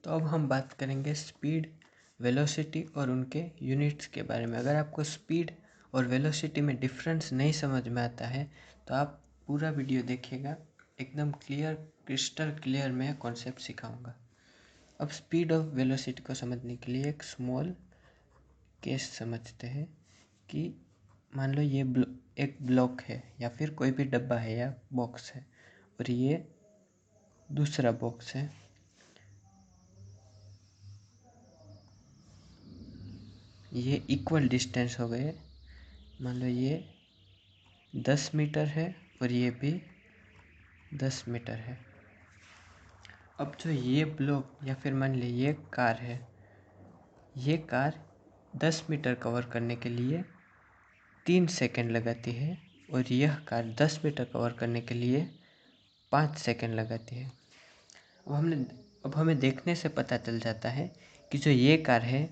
तो अब हम बात करेंगे स्पीड, वेलोसिटी और उनके यूनिट्स के बारे में। अगर आपको स्पीड और वेलोसिटी में डिफरेंस नहीं समझ में आता है तो आप पूरा वीडियो देखिएगा, एकदम क्रिस्टल क्लियर में कॉन्सेप्ट सिखाऊंगा। अब स्पीड और वेलोसिटी को समझने के लिए एक स्मॉल केस समझते हैं कि मान लो ये एक ब्लॉक है या फिर कोई भी डब्बा है या बॉक्स है और ये दूसरा बॉक्स है। ये इक्वल डिस्टेंस हो गए। मान लो ये 10 मीटर है और ये भी 10 मीटर है। अब जो ये ब्लॉक या फिर मान ली ये कार है, ये कार 10 मीटर कवर करने के लिए 3 सेकंड लगाती है और यह कार 10 मीटर कवर करने के लिए 5 सेकंड लगाती है। अब हमें देखने से पता चल जाता है कि जो ये कार है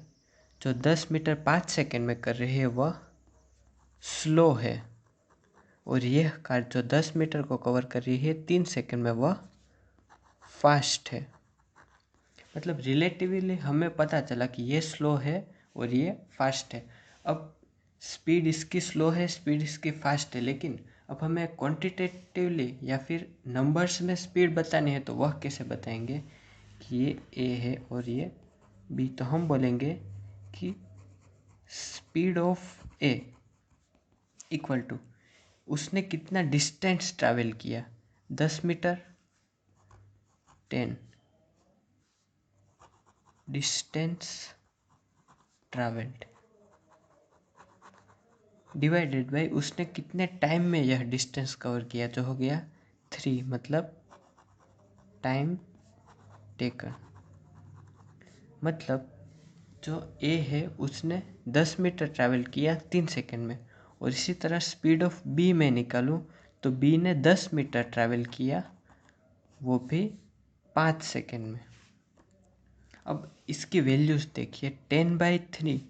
जो 10 मीटर 5 सेकंड में कर रही है वह स्लो है और यह कार जो 10 मीटर को कवर कर रही है 3 सेकंड में वह फास्ट है। मतलब रिलेटिवली हमें पता चला कि ये स्लो है और ये फास्ट है। अब स्पीड इसकी स्लो है, स्पीड इसकी फास्ट है, लेकिन अब हमें क्वांटिटेटिवली या फिर नंबर्स में स्पीड बतानी है तो वह कैसे बताएंगे कि ये ए है और ये बी। तो हम बोलेंगे कि speed of A equal to उसने कितना डिस्टेंस ट्रैवल किया, 10 meter 10 distance travelled divided by उसने कितने टाइम में यह डिस्टेंस कवर किया, जो हो गया 3, मतलब टाइम टेकन। मतलब जो ए है उसने 10 मीटर ट्रैवल किया 3 सेकंड में और इसी तरह स्पीड ऑफ बी में निकालूं तो बी ने 10 मीटर ट्रैवल किया वो भी 5 सेकंड में। अब इसकी वैल्यूज देखिए 10/3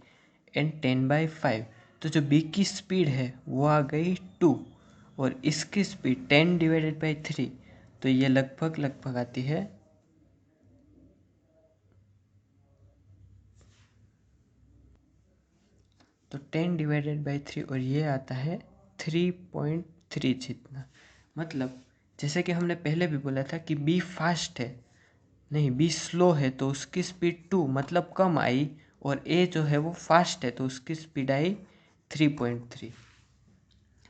एंड 10/5। तो जो बी की स्पीड है वो आ गई 2 और इसकी स्पीड 10/3, तो ये लगभग आती है 10/3 और ये आता है 3.3 जितना। मतलब जैसे कि हमने पहले भी बोला था कि बी फास्ट है, नहीं बी स्लो है तो उसकी स्पीड 2 मतलब कम आई, और ए जो है वो फास्ट है तो उसकी स्पीड आई 3.3।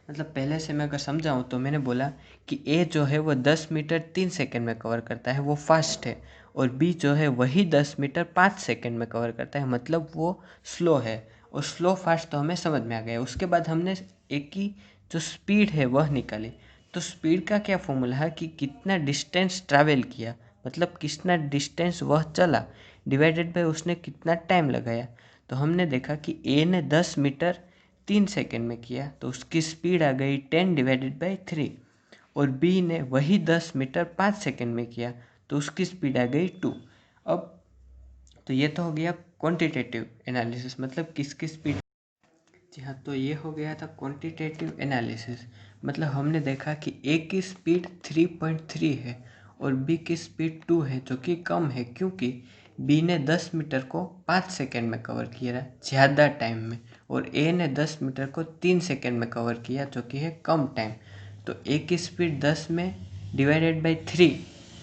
मतलब पहले से मैं अगर समझाऊँ तो मैंने बोला कि ए जो है वो 10 मीटर 3 सेकंड में कवर करता है, वो फास्ट है, और बी जो है वही 10 मीटर 5 सेकंड में कवर करता है, मतलब वो स्लो है। और स्लो फास्ट तो हमें समझ में आ गया। उसके बाद हमने एक की जो स्पीड है वह निकाली। तो स्पीड का क्या फॉर्मूला है कि कितना डिस्टेंस ट्रैवल किया, मतलब कितना डिस्टेंस वह चला, डिवाइडेड बाय उसने कितना टाइम लगाया। तो हमने देखा कि ए ने 10 मीटर 3 सेकंड में किया तो उसकी स्पीड आ गई 10/3, और बी ने वही 10 मीटर 5 सेकंड में किया तो उसकी स्पीड आ गई 2। अब तो ये तो हो गया क्वांटिटेटिव एनालिसिस, मतलब किसकी स्पीड। जी हाँ, तो ये हो गया था क्वांटिटेटिव एनालिसिस। मतलब हमने देखा कि ए की स्पीड 3.3 है और बी की स्पीड 2 है, जो कि कम है क्योंकि बी ने 10 मीटर को 5 सेकंड में कवर किया ज़्यादा टाइम में, और ए ने 10 मीटर को 3 सेकंड में कवर किया जो कि है कम टाइम। तो ए की स्पीड 10 में डिवाइडेड बाई 3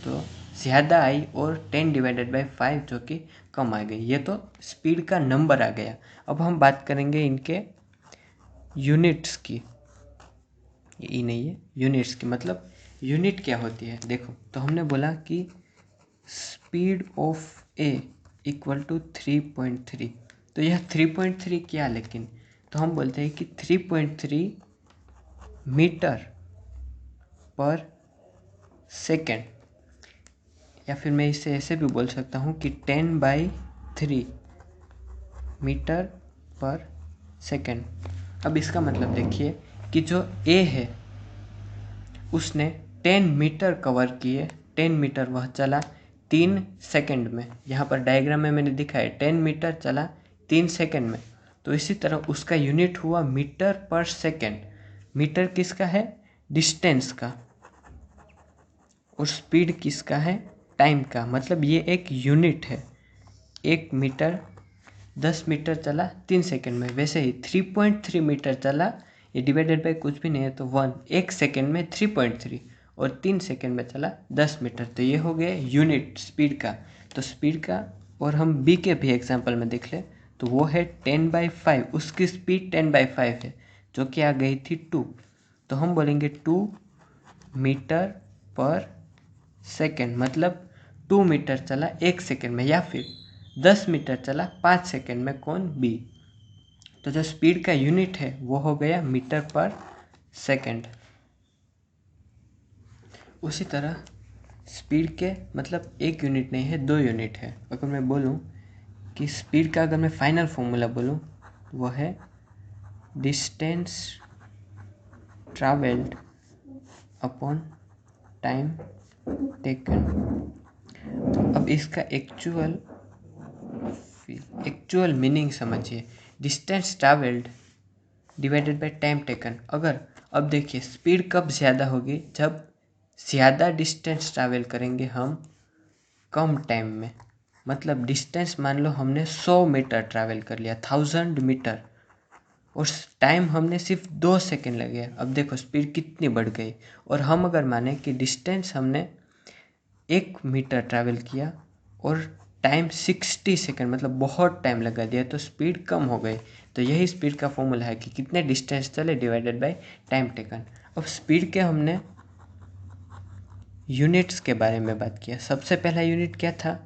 तो ज़्यादा आई, और 10/5 जो कि कम आ गई। ये तो स्पीड का नंबर आ गया। अब हम बात करेंगे इनके यूनिट्स की। ये ई नहीं है, यूनिट्स की। मतलब यूनिट क्या होती है देखो। तो हमने बोला कि speed of A equal to 3.3। तो यह 3.3 क्या, लेकिन तो हम बोलते हैं कि 3.3 मीटर पर सेकेंड, या फिर मैं इसे ऐसे भी बोल सकता हूँ कि 10/3 मीटर पर सेकेंड। अब इसका मतलब देखिए कि जो ए है उसने 10 मीटर कवर किए, 10 मीटर वह चला 3 सेकंड में। यहाँ पर डायग्राम में मैंने दिखाया 10 मीटर चला 3 सेकंड में। तो इसी तरह उसका यूनिट हुआ मीटर पर सेकंड। मीटर किसका है, डिस्टेंस का, और स्पीड किसका है, टाइम का, मतलब ये एक यूनिट है। 1 मीटर 10 मीटर चला 3 सेकंड में, वैसे ही 3.3 मीटर चला, ये डिवाइडेड बाय कुछ भी नहीं है तो 1, 1 सेकंड में 3.3 और 3 सेकंड में चला 10 मीटर, तो ये हो गया यूनिट स्पीड का। तो स्पीड का, और हम बी के भी एग्जांपल में देख ले तो वो है 10/5, उसकी स्पीड 10/5 है, जो कि आ गई थी 2, तो हम बोलेंगे 2 मीटर पर सेकेंड, मतलब 2 मीटर चला 1 सेकेंड में, या फिर 10 मीटर चला 5 सेकेंड में, कौन? बी। तो जो स्पीड का यूनिट है वो हो गया मीटर पर सेकेंड। उसी तरह स्पीड के मतलब एक यूनिट नहीं है, 2 यूनिट है। अगर मैं बोलूँ कि स्पीड का अगर मैं फाइनल फॉर्मूला बोलूँ वो है distance travelled upon time taken. अब इसका एक्चुअल मीनिंग समझिए। Distance travelled divided by time taken. अगर अब देखिए स्पीड कब ज़्यादा होगी? जब ज़्यादा डिस्टेंस ट्रैवल करेंगे हम कम टाइम में। मतलब डिस्टेंस मान लो हमने 100 मीटर ट्रैवल कर लिया, 1000 मीटर, और टाइम हमने सिर्फ 2 सेकेंड लगे। अब देखो स्पीड कितनी बढ़ गई। और हम अगर माने कि डिस्टेंस हमने 1 मीटर ट्रैवल किया और टाइम 60 सेकेंड, मतलब बहुत टाइम लगा दिया, तो स्पीड कम हो गई। तो यही स्पीड का फॉर्मूला है कि कितने डिस्टेंस चले डिवाइडेड बाय टाइम टेकन। अब स्पीड के हमने यूनिट्स के बारे में बात किया। सबसे पहला यूनिट क्या था?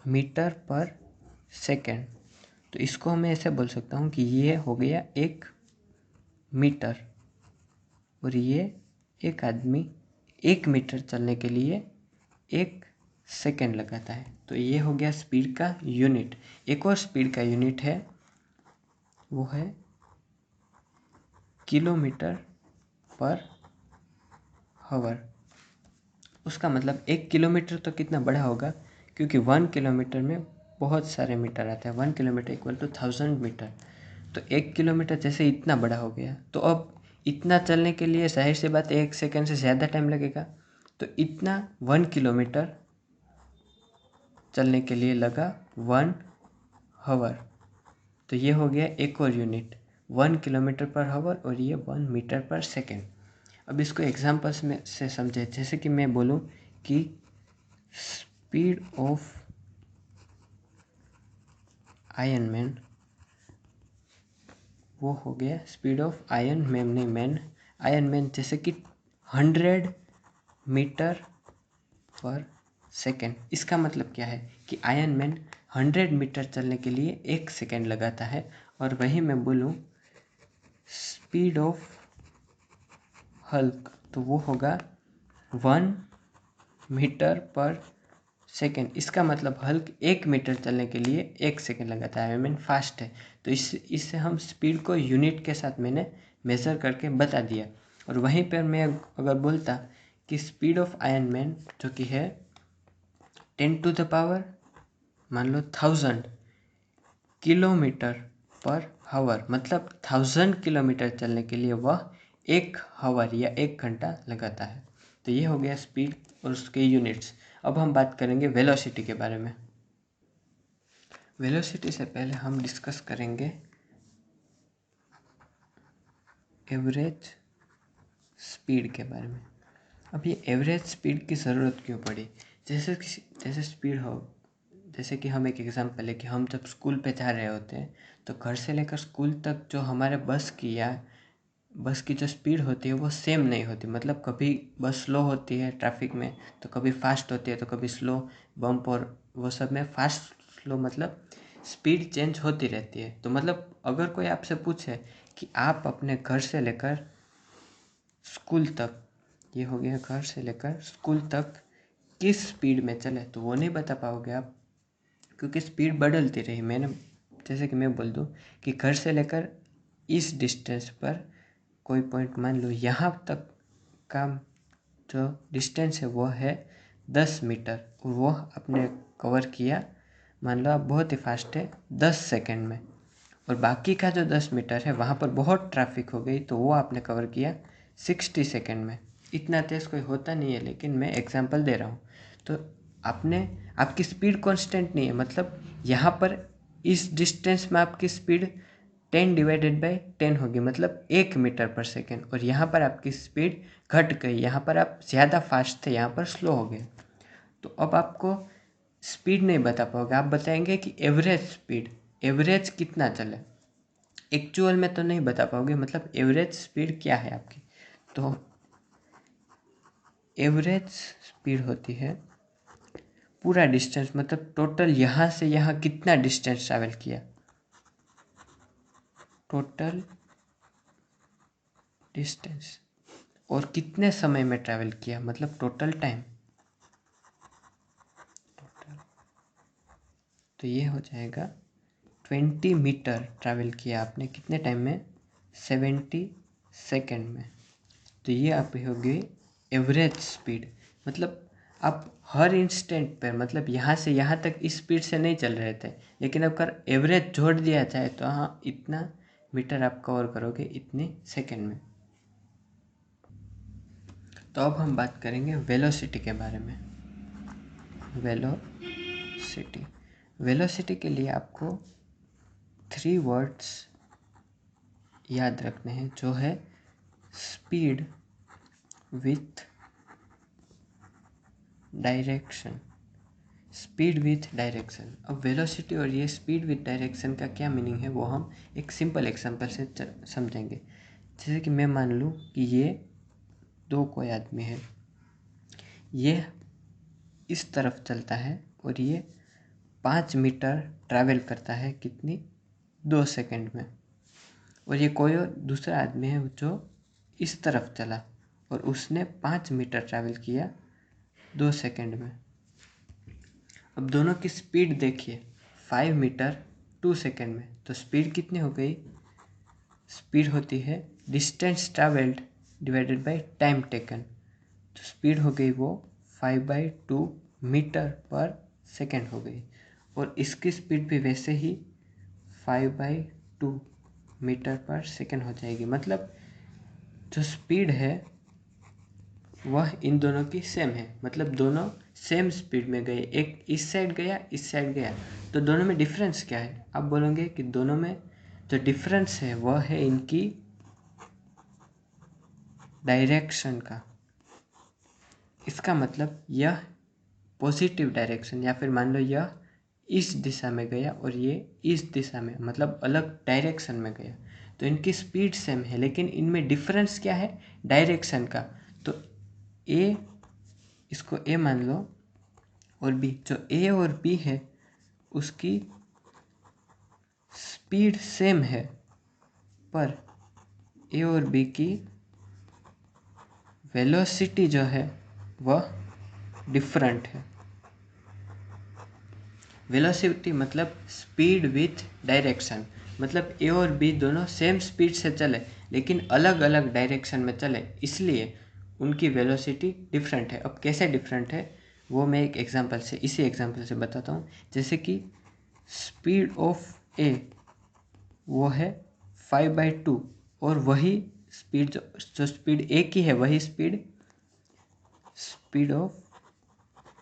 मीटर पर सेकेंड। तो इसको मैं ऐसे बोल सकता हूँ कि ये हो गया 1 मीटर, और ये एक आदमी 1 मीटर चलने के लिए 1 सेकेंड लगाता है। तो ये हो गया स्पीड का यूनिट। एक और स्पीड का यूनिट है, वो है किलोमीटर पर हावर। उसका मतलब 1 किलोमीटर तो कितना बड़ा होगा, क्योंकि 1 किलोमीटर में बहुत सारे मीटर आते हैं। 1 किलोमीटर इक्वल टू 1000 मीटर। तो 1 किलोमीटर जैसे इतना बड़ा हो गया, तो अब इतना चलने के लिए जाहिर सी बात 1 सेकेंड से ज़्यादा टाइम लगेगा। तो इतना 1 किलोमीटर चलने के लिए लगा 1 हावर। तो ये हो गया एक और यूनिट, 1 किलोमीटर पर हावर, और ये 1 मीटर पर सेकेंड। अब इसको एग्जांपल्स में से समझे। जैसे कि मैं बोलूँ कि स्पीड ऑफ आयरन मैन, वो हो गया स्पीड ऑफ आयरन मैन, नहीं मैन, आयरन मैन, जैसे कि 100 मीटर पर सेकेंड। इसका मतलब क्या है कि आयरन मैन 100 मीटर चलने के लिए 1 सेकेंड लगाता है। और वहीं मैं बोलूँ स्पीड ऑफ हल्क, तो वो होगा 1 मीटर पर सेकेंड। इसका मतलब हल्क 1 मीटर चलने के लिए 1 सेकेंड लगाता है, आई मीन फास्ट है। तो इससे हम स्पीड को यूनिट के साथ मैंने मेज़र करके बता दिया। और वहीं पर मैं अगर बोलता कि स्पीड ऑफ आयरन मैन जो कि है 10 टू द पावर मान लो 1000 किलोमीटर पर हावर, मतलब 1000 किलोमीटर चलने के लिए वह 1 हावर या 1 घंटा लगाता है। तो ये हो गया स्पीड और उसके यूनिट्स। अब हम बात करेंगे वेलोसिटी के बारे में। वेलोसिटी से पहले हम डिस्कस करेंगे एवरेज स्पीड के बारे में। अब ये एवरेज स्पीड की ज़रूरत क्यों पड़ी? जैसे स्पीड हो, जैसे कि हम एक एग्जांपल है कि हम जब स्कूल पे जा रहे होते हैं तो घर से लेकर स्कूल तक जो हमारे बस की जो स्पीड होती है वो सेम नहीं होती। मतलब कभी बस स्लो होती है ट्रैफिक में, तो कभी फास्ट होती है, तो कभी स्लो, बम्प और वो सब में फास्ट स्लो, मतलब स्पीड चेंज होती रहती है। तो मतलब अगर कोई आपसे पूछे कि आप अपने घर से लेकर स्कूल तक, ये हो गया घर से लेकर स्कूल तक, किस स्पीड में चले, तो वो नहीं बता पाओगे आप, क्योंकि स्पीड बदलती रही। जैसे कि मैं बोल दूँ कि घर से लेकर इस डिस्टेंस पर कोई पॉइंट मान लो यहाँ तक का जो डिस्टेंस है वो है 10 मीटर, और वो आपने कवर किया, मान लो आप बहुत ही फास्ट है, 10 सेकेंड में। और बाकी का जो 10 मीटर है वहाँ पर बहुत ट्रैफिक हो गई, तो वो आपने कवर किया 60 सेकेंड में। इतना तेज़ कोई होता नहीं है, लेकिन मैं एग्जांपल दे रहा हूँ। तो आपकी स्पीड कांस्टेंट नहीं है, मतलब यहाँ पर इस डिस्टेंस में आपकी स्पीड 10 डिवाइडेड बाई 10 होगी, मतलब 1 मीटर पर सेकेंड, और यहाँ पर आपकी स्पीड घट गई, यहाँ पर आप ज़्यादा फास्ट थे, यहाँ पर स्लो हो गए। तो अब आपको स्पीड नहीं बता पाओगे, आप बताएंगे कि एवरेज स्पीड, एवरेज कितना चले, एक्चुअल में तो नहीं बता पाओगे, मतलब एवरेज स्पीड क्या है आपकी। तो एवरेज स्पीड होती है पूरा डिस्टेंस, मतलब टोटल यहाँ से यहाँ कितना डिस्टेंस ट्रैवल किया, टोटल डिस्टेंस, और कितने समय में ट्रैवल किया, मतलब टोटल टाइम। तो ये हो जाएगा 20 मीटर ट्रैवल किया आपने कितने टाइम में, 70 सेकेंड में। तो ये आपकी होगी एवरेज स्पीड, मतलब आप हर इंस्टेंट पर, मतलब यहाँ से यहाँ तक इस स्पीड से नहीं चल रहे थे, लेकिन अगर एवरेज जोड़ दिया जाए तो हाँ इतना मीटर आप कवर करोगे इतने सेकेंड में। तो अब हम बात करेंगे वेलोसिटी के बारे में। वेलोसिटी के लिए आपको 3 वर्ड्स याद रखने हैं, जो है speed with direction. Speed with direction. अब वेलोसिटी और ये स्पीड विथ डायरेक्शन का क्या मीनिंग है वो हम एक सिंपल एग्जांपल से समझेंगे। जैसे कि मैं मान लूँ कि ये कोई आदमी है, ये इस तरफ चलता है और ये 5 मीटर ट्रैवल करता है कितनी, 2 सेकंड में। और ये कोई और दूसरा आदमी है जो इस तरफ चला और उसने 5 मीटर ट्रैवल किया 2 सेकंड में। अब दोनों की स्पीड देखिए, 5 मीटर 2 सेकंड में, तो स्पीड कितनी हो गई, स्पीड होती है distance travelled divided by time taken. तो स्पीड हो गई वो 5/2 मीटर पर सेकंड हो गई, और इसकी स्पीड भी वैसे ही 5/2 मीटर पर सेकंड हो जाएगी। मतलब जो स्पीड है वह इन दोनों की सेम है, मतलब दोनों सेम स्पीड में गए, एक इस साइड गया इस साइड गया, तो दोनों में डिफरेंस क्या है, आप बोलोगे कि दोनों में जो डिफरेंस है वह है इनकी डायरेक्शन का। इसका मतलब यह पॉजिटिव डायरेक्शन, या फिर मान लो यह इस दिशा में गया और ये इस दिशा में, मतलब अलग डायरेक्शन में गया, तो इनकी स्पीड सेम है, लेकिन इनमें डिफरेंस क्या है, डायरेक्शन का। तो ए, इसको ए मान लो, और बी, जो ए और बी है उसकी स्पीड सेम है, पर ए और बी की वेलोसिटी जो है वह डिफरेंट है। वेलोसिटी मतलब स्पीड विथ डायरेक्शन, मतलब ए और बी दोनों सेम स्पीड से चले लेकिन अलग अलग डायरेक्शन में चले, इसलिए उनकी वेलोसिटी डिफरेंट है। अब कैसे डिफरेंट है वो मैं एक एग्जांपल से, इसी एग्जांपल से बताता हूँ। जैसे कि स्पीड ऑफ ए वो है 5/2, और वही स्पीड जो स्पीड ए की है वही स्पीड ऑफ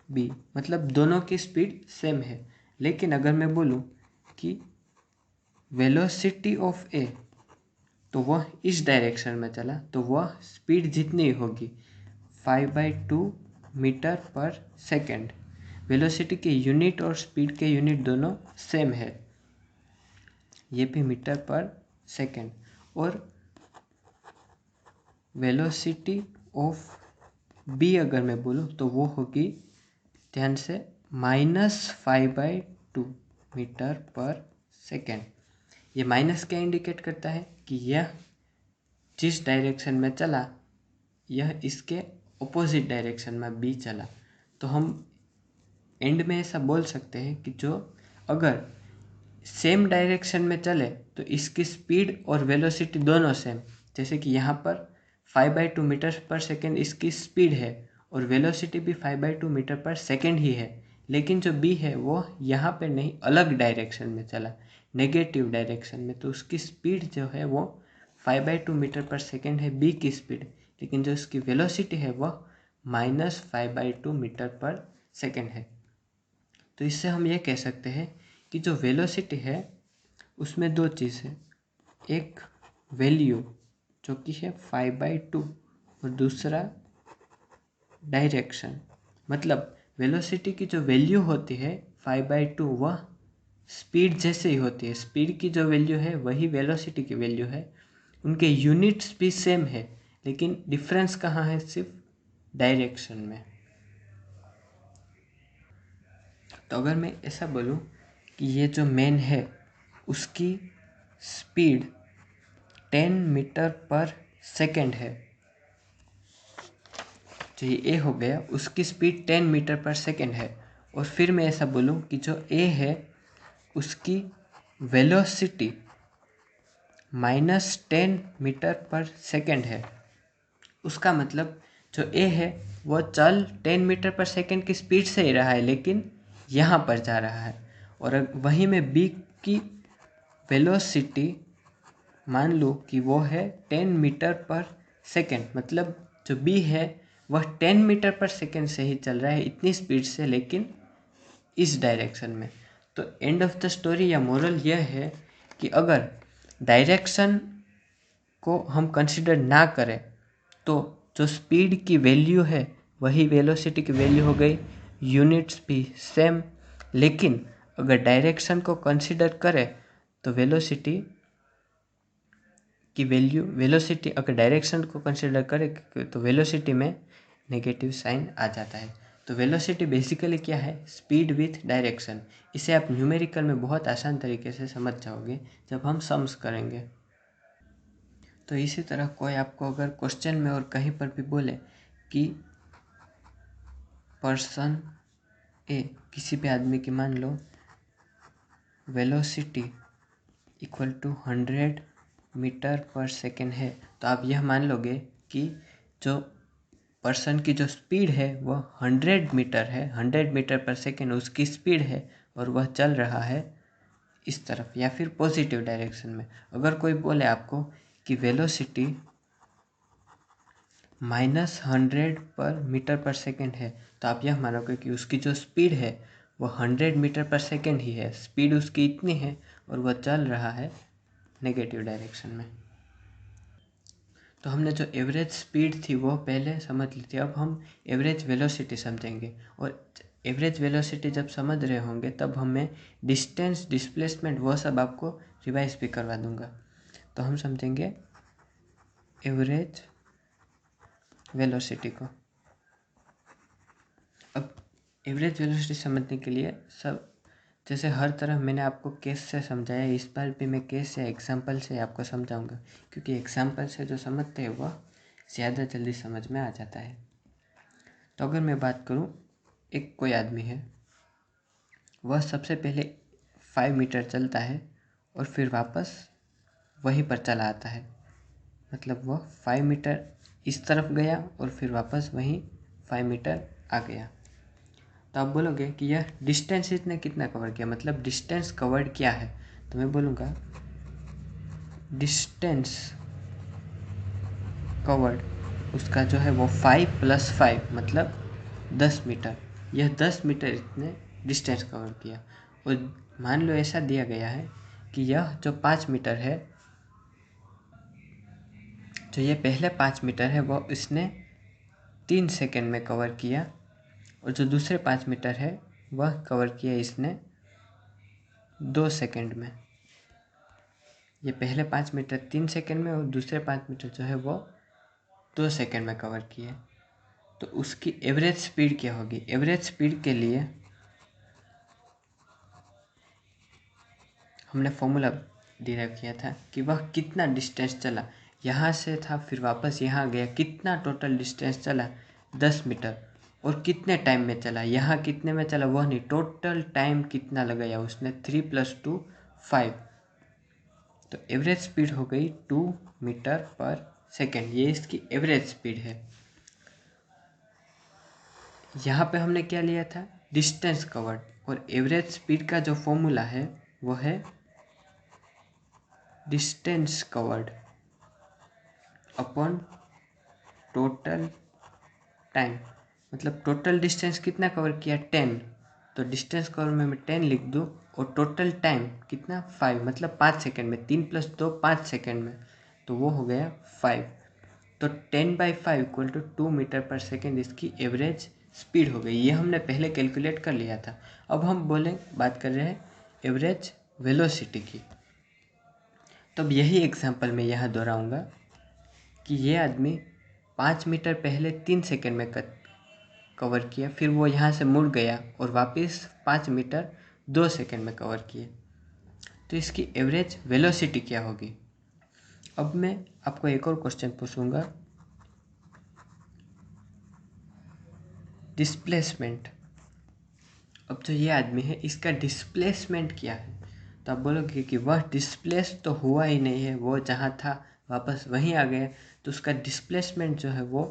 बी, मतलब दोनों की स्पीड सेम है। लेकिन अगर मैं बोलूँ कि वेलोसिटी ऑफ ए, तो वह इस डायरेक्शन में चला, तो वह स्पीड जितनी होगी 5/2 मीटर पर सेकेंड। वेलोसिटी के यूनिट और स्पीड के यूनिट दोनों सेम है, ये भी मीटर पर सेकेंड। और वेलोसिटी ऑफ बी अगर मैं बोलूँ तो वो होगी, ध्यान से, -5/2 मीटर पर सेकेंड। ये माइनस क्या इंडिकेट करता है कि यह जिस डायरेक्शन में चला यह इसके ऑपोजिट डायरेक्शन में बी चला। तो हम एंड में ऐसा बोल सकते हैं कि जो अगर सेम डायरेक्शन में चले तो इसकी स्पीड और वेलोसिटी दोनों सेम। जैसे कि यहाँ पर 5/2 मीटर पर सेकेंड इसकी स्पीड है और वेलोसिटी भी 5/2 मीटर पर सेकेंड ही है, लेकिन जो बी है वो यहाँ पर नहीं, अलग डायरेक्शन में चला, नेगेटिव डायरेक्शन में, तो उसकी स्पीड जो है वो 5/2 मीटर पर सेकेंड है बी की स्पीड, लेकिन जो इसकी वेलोसिटी है वह -5/2 मीटर पर सेकेंड है। तो इससे हम ये कह सकते हैं कि जो वेलोसिटी है उसमें दो चीज़ है, एक वैल्यू जो कि है 5/2 और दूसरा डायरेक्शन। मतलब वेलोसिटी की जो वैल्यू होती है 5/2 वह स्पीड जैसे ही होती है, स्पीड की जो वैल्यू है वही वेलोसिटी की वैल्यू है, उनके यूनिट्स भी सेम है, लेकिन डिफरेंस कहाँ है, सिर्फ डायरेक्शन में। तो अगर मैं ऐसा बोलूँ कि ये जो मैन है उसकी स्पीड 10 मीटर पर सेकेंड है, जो ये ए हो गया उसकी स्पीड 10 मीटर पर सेकेंड है, और फिर मैं ऐसा बोलूँ कि जो ए है उसकी वेलोसिटी -10 मीटर पर सेकेंड है। उसका मतलब जो ए है वो चल 10 मीटर पर सेकेंड की स्पीड से ही रहा है, लेकिन यहाँ पर जा रहा है। और वहीं में बी की वेलोसिटी मान लो कि वो है 10 मीटर पर सेकेंड, मतलब जो बी है वह 10 मीटर पर सेकेंड से ही चल रहा है, इतनी स्पीड से, लेकिन इस डायरेक्शन में। तो एंड ऑफ द स्टोरी या मोरल यह है कि अगर डायरेक्शन को हम कंसिडर ना करें तो जो स्पीड की वैल्यू है वही वेलोसिटी की वैल्यू हो गई, यूनिट्स भी सेम। लेकिन अगर डायरेक्शन को कंसिडर करें तो वेलोसिटी की वैल्यू, वेलोसिटी अगर डायरेक्शन को कंसिडर करें तो वेलोसिटी में नेगेटिव साइन आ जाता है। तो वेलोसिटी बेसिकली क्या है, स्पीड विथ डायरेक्शन। इसे आप न्यूमेरिकल में बहुत आसान तरीके से समझ जाओगे जब हम सम्स करेंगे। तो इसी तरह कोई आपको अगर क्वेश्चन में और कहीं पर भी बोले कि पर्सन ए, किसी भी आदमी की मान लो वेलोसिटी इक्वल टू 100 मीटर पर सेकेंड है, तो आप यह मान लोगे कि जो पर्सन की जो स्पीड है वह 100 मीटर है, 100 मीटर पर सेकेंड उसकी स्पीड है, और वह चल रहा है इस तरफ या फिर पॉजिटिव डायरेक्शन में। अगर कोई बोले आपको कि वेलोसिटी -100 पर मीटर पर सेकेंड है, तो आप यह मानोगे कि उसकी जो स्पीड है वो 100 मीटर पर सेकेंड ही है, स्पीड उसकी इतनी है और वह चल रहा है नेगेटिव डायरेक्शन में। तो हमने जो एवरेज स्पीड थी वो पहले समझ ली थी, अब हम एवरेज वेलोसिटी समझेंगे। और एवरेज वेलोसिटी जब समझ रहे होंगे तब हमें डिस्टेंस, डिस्प्लेसमेंट वो सब आपको रिवाइज भी करवा दूंगा। तो हम समझेंगे एवरेज वेलोसिटी को। अब एवरेज वेलोसिटी समझने के लिए सब, जैसे हर तरह मैंने आपको केस से समझाया, इस बार भी मैं केस या एग्जांपल से आपको समझाऊंगा, क्योंकि एग्जांपल से जो समझते हैं वह ज़्यादा जल्दी समझ में आ जाता है। तो अगर मैं बात करूं, एक कोई आदमी है, वह सबसे पहले 5 मीटर चलता है और फिर वापस वहीं पर चला आता है। मतलब वह 5 मीटर इस तरफ गया और फिर वापस वहीं 5 मीटर आ गया। तो आप बोलोगे कि यह डिस्टेंस इसने कितना कवर किया, मतलब डिस्टेंस कवर्ड क्या है। तो मैं बोलूँगा डिस्टेंस कवर्ड उसका जो है वो 5 + 5 मतलब 10 मीटर। यह 10 मीटर इसने डिस्टेंस कवर किया। और मान लो ऐसा दिया गया है कि यह जो 5 मीटर है, जो ये पहले 5 मीटर है वो इसने 3 सेकेंड में कवर किया, और जो दूसरे 5 मीटर है वह कवर किया इसने 2 सेकेंड में। ये पहले 5 मीटर 3 सेकेंड में और दूसरे 5 मीटर जो है वो 2 सेकेंड में कवर किए। तो उसकी एवरेज स्पीड क्या होगी। एवरेज स्पीड के लिए हमने फॉर्मूला डिराइव किया था कि वह कितना डिस्टेंस चला, यहाँ से था फिर वापस यहाँ गया, कितना टोटल डिस्टेंस चला 10 मीटर, और कितने टाइम में चला, यहाँ कितने में चला वह नहीं, टोटल टाइम कितना लगाया उसने, 3 + 2 5। तो एवरेज स्पीड हो गई 2 मीटर पर सेकेंड, ये इसकी एवरेज स्पीड है। यहाँ पे हमने क्या लिया था, डिस्टेंस कवर्ड, और एवरेज स्पीड का जो फॉर्मूला है वो है distance covered upon total time. मतलब टोटल डिस्टेंस कितना कवर किया 10, तो डिस्टेंस कवर में मैं 10 लिख दूँ और टोटल टाइम कितना 5, मतलब 5 सेकेंड में, 3 + 2 5 सेकेंड में, तो वो हो गया 5। तो 10/5 इक्वल टू 2 मीटर पर सेकेंड इसकी एवरेज स्पीड हो गई। ये हमने पहले कैलकुलेट कर लिया था। अब हम बात कर रहे हैं एवरेज वेलोसिटी की। तो अब यही एग्जांपल मैं यहाँ दोहराऊंगा कि ये आदमी 5 मीटर पहले 3 सेकेंड में कवर किया, फिर वो यहाँ से मुड़ गया और वापस 5 मीटर 2 सेकेंड में कवर किए, तो इसकी एवरेज वेलोसिटी क्या होगी। अब मैं आपको एक और क्वेश्चन पूछूंगा, डिस्प्लेसमेंट। अब जो ये आदमी है इसका डिस्प्लेसमेंट क्या है, तो आप बोलोगे कि वह डिस्प्लेस तो हुआ ही नहीं है, वो जहाँ था वापस वहीं आ गया, तो उसका डिस्प्लेसमेंट जो है वो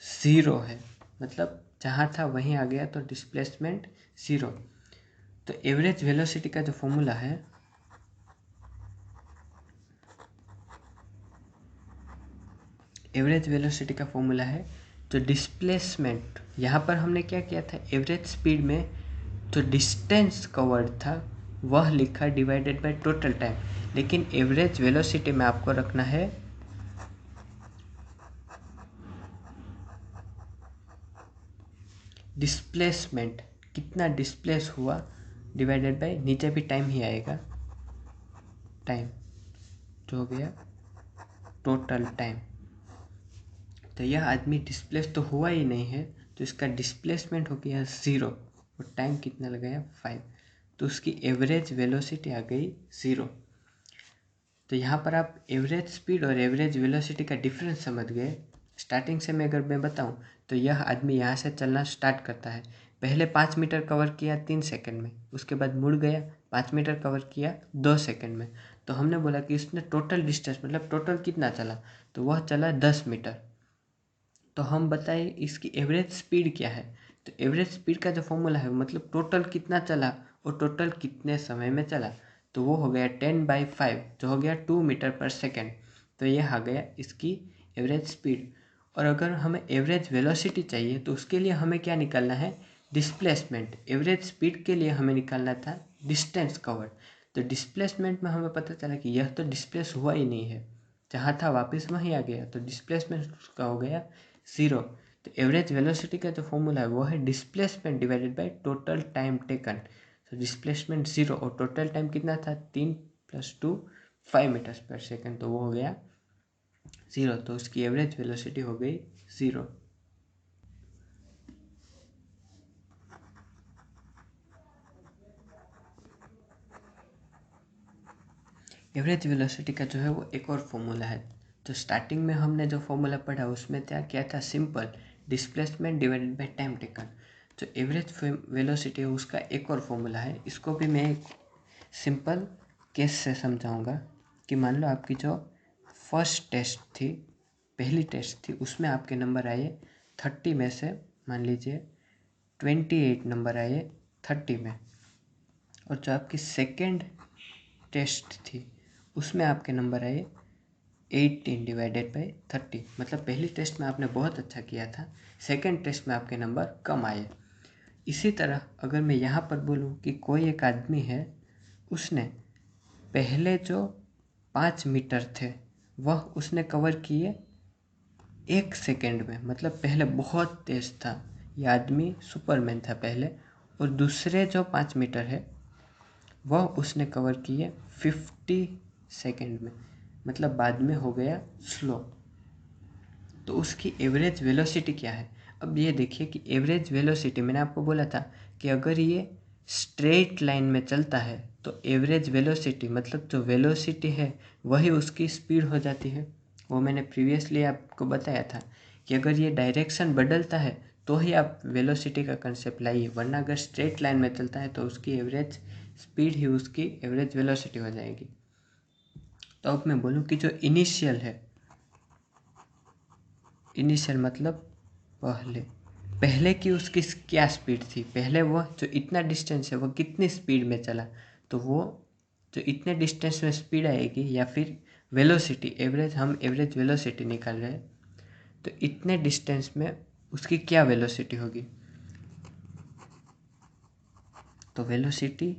0 है। मतलब जहाँ था वहीं आ गया तो डिस्प्लेसमेंट 0। तो एवरेज वेलोसिटी का जो फॉर्मूला है, एवरेज वेलोसिटी का फॉर्मूला है जो डिस्प्लेसमेंट, यहाँ पर हमने क्या किया था, एवरेज स्पीड में जो डिस्टेंस कवर्ड था वह लिखा डिवाइडेड बाय टोटल टाइम, लेकिन एवरेज वेलोसिटी में आपको रखना है डिस्प्लेसमेंट, कितना डिस्प्लेस हुआ डिवाइडेड बाय, नीचे भी टाइम ही आएगा, टाइम जो हो गया टोटल टाइम। तो यह आदमी डिस्प्लेस तो हुआ ही नहीं है, तो इसका डिस्प्लेसमेंट हो गया 0 और टाइम कितना लगाया 5, तो उसकी एवरेज वेलोसिटी आ गई 0। तो यहाँ पर आप एवरेज स्पीड और एवरेज वेलोसिटी का डिफरेंस समझ गए। स्टार्टिंग से मैं अगर मैं बताऊँ तो यह आदमी यहाँ से चलना स्टार्ट करता है, पहले 5 मीटर कवर किया 3 सेकंड में, उसके बाद मुड़ गया 5 मीटर कवर किया 2 सेकंड में, तो हमने बोला कि इसने टोटल डिस्टेंस मतलब टोटल कितना चला, तो वह चला 10 मीटर। तो हम बताएं इसकी एवरेज स्पीड क्या है, तो एवरेज स्पीड का जो फॉर्मूला है मतलब टोटल कितना चला और टोटल कितने समय में चला, तो वो हो गया 10/5 जो हो गया 2 मीटर पर सेकेंड। तो ये आ गया इसकी एवरेज स्पीड। और अगर हमें एवरेज वेलोसिटी चाहिए तो उसके लिए हमें क्या निकालना है, डिस्प्लेसमेंट। एवरेज स्पीड के लिए हमें निकालना था डिस्टेंस कवर्ड, तो डिस्प्लेसमेंट में हमें पता चला कि यह तो डिस्प्लेस हुआ ही नहीं है, जहाँ था वापस वहीं आ गया, तो डिस्प्लेसमेंट उसका हो गया 0। तो एवरेज वेलोसिटी का जो फॉर्मूला है वो है displacement divided by total time taken. तो डिस्प्लेसमेंट 0 और टोटल टाइम कितना था 3 + 2 5 मीटर्स पर सेकेंड, तो वो हो गया 0, तो उसकी एवरेज वेलोसिटी हो गई 0। एवरेज वेलोसिटी का जो है वो एक और फॉर्मूला है, तो स्टार्टिंग में हमने जो फॉर्मूला पढ़ा उसमें क्या था, simple displacement divided by time taken. जो एवरेज वेलोसिटी है उसका एक और फॉर्मूला है, इसको भी मैं एक सिंपल केस से समझाऊंगा कि मान लो आपकी जो फर्स्ट टेस्ट थी, पहली टेस्ट थी, उसमें आपके नंबर आए 30 में से मान लीजिए 28 नंबर आए 30 में, और जो आपकी सेकेंड टेस्ट थी उसमें आपके नंबर आए 18 डिवाइडेड बाई 30, मतलब पहली टेस्ट में आपने बहुत अच्छा किया था, सेकेंड टेस्ट में आपके नंबर कम आए। इसी तरह अगर मैं यहाँ पर बोलूँ कि कोई एक आदमी है, उसने पहले जो 5 मीटर थे वह उसने कवर किए 1 सेकेंड में, मतलब पहले बहुत तेज था, यह आदमी सुपरमैन था पहले, और दूसरे जो 5 मीटर है वह उसने कवर किए 50 सेकेंड में, मतलब बाद में हो गया स्लो। तो उसकी एवरेज वेलोसिटी क्या है। अब ये देखिए कि एवरेज वेलोसिटी मैंने आपको बोला था कि अगर ये स्ट्रेट लाइन में चलता है तो एवरेज वेलोसिटी मतलब जो वेलोसिटी है वही उसकी स्पीड हो जाती है। वो मैंने प्रीवियसली आपको बताया था कि अगर ये डायरेक्शन बदलता है तो ही आप वेलोसिटी का कंसेप्ट लाइए, वरना अगर स्ट्रेट लाइन में चलता है तो उसकी एवरेज स्पीड ही उसकी एवरेज वेलोसिटी हो जाएगी। तो अब मैं बोलूँ कि जो इनिशियल है, इनिशियल मतलब पहले की उसकी क्या स्पीड थी, पहले वह जो इतना डिस्टेंस है वो कितनी स्पीड में चला, तो वो जो इतने डिस्टेंस में स्पीड आएगी, या फिर वेलोसिटी एवरेज, हम एवरेज वेलोसिटी निकाल रहे हैं, तो इतने डिस्टेंस में उसकी क्या वेलोसिटी होगी। तो वेलोसिटी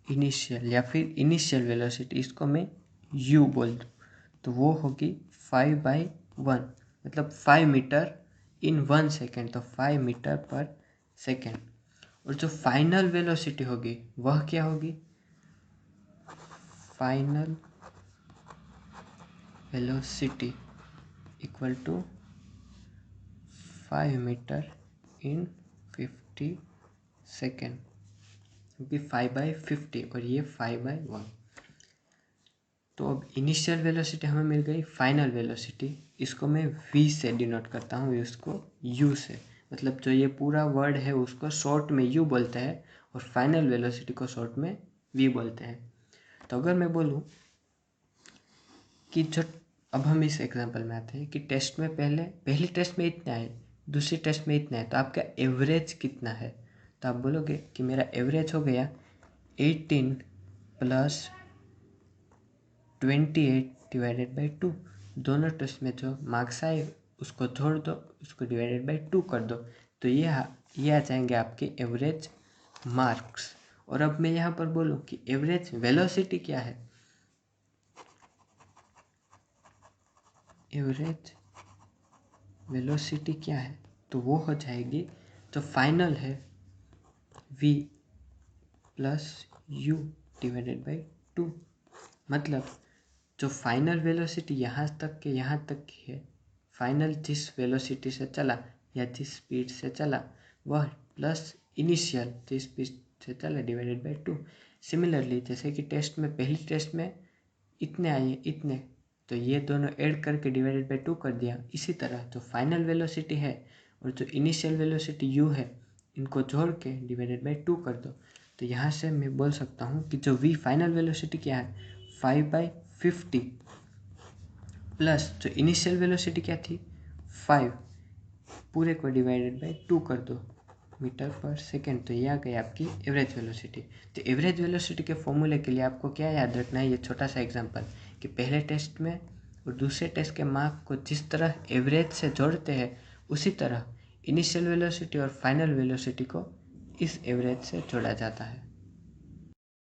इनिशियल या फिर इनिशियल वेलोसिटी, इसको मैं u बोल दूँ, तो वो होगी 5/1, मतलब 5 मीटर इन 1 सेकेंड, तो 5 मीटर पर सेकेंड। और जो फाइनल वेलोसिटी होगी वह क्या होगी, final velocity equal to 5 meter in 50 second, क्योंकि 5/50 और ये 5/1। तो अब इनिशियल वेलोसिटी हमें मिल गई, फाइनल वेलोसिटी इसको मैं v से डिनोट करता हूँ, इसको u से, मतलब जो ये पूरा वर्ड है उसको शॉर्ट में u बोलते हैं और फाइनल वेलोसिटी को शॉर्ट में v बोलते हैं। तो अगर मैं बोलूँ कि जो, अब हम इस एग्जांपल में आते हैं कि टेस्ट में पहली टेस्ट में इतना है, दूसरी टेस्ट में इतना है, तो आपका एवरेज कितना है। तो आप बोलोगे कि मेरा एवरेज हो गया 18 + 28 डिवाइडेड बाई 2। दोनों टेस्ट में जो मार्क्स आए उसको जोड़ दो, उसको डिवाइडेड बाई 2 कर दो, तो ये आ जाएंगे आपके एवरेज मार्क्स। और अब मैं यहाँ पर बोलूँ कि एवरेज वेलोसिटी क्या है, एवरेज वेलोसिटी क्या है, तो वो हो जाएगी, जो फाइनल है v + u डिवाइडेड बाई 2। मतलब जो फाइनल वेलोसिटी यहाँ तक की है, फाइनल जिस वेलोसिटी से चला या जिस स्पीड से चला वह प्लस इनिशियल जिस स्पीड से चला डिवाइडेड बाई 2। सिमिलरली जैसे कि पहली टेस्ट में इतने आए इतने, तो ये दोनों ऐड करके डिवाइडेड बाई 2 कर दिया। इसी तरह जो फाइनल वेलोसिटी है और जो इनिशियल वेलोसिटी u है, इनको जोड़ के डिवाइडेड बाई 2 कर दो। तो यहाँ से मैं बोल सकता हूँ कि जो v फाइनल वेलोसिटी क्या है, 5/50 प्लस जो इनिशियल वेलोसिटी क्या थी 5, पूरे को डिवाइडेड बाई 2 कर दो मीटर पर सेकेंड, तो ये आ गई आपकी एवरेज वेलोसिटी। तो एवरेज वेलोसिटी के फॉर्मूले के लिए आपको क्या याद रखना है, ये छोटा सा एग्जांपल, कि पहले टेस्ट में और दूसरे टेस्ट के मार्क को जिस तरह एवरेज से जोड़ते हैं उसी तरह इनिशियल वेलोसिटी और फाइनल वेलोसिटी को इस एवरेज से जोड़ा जाता है।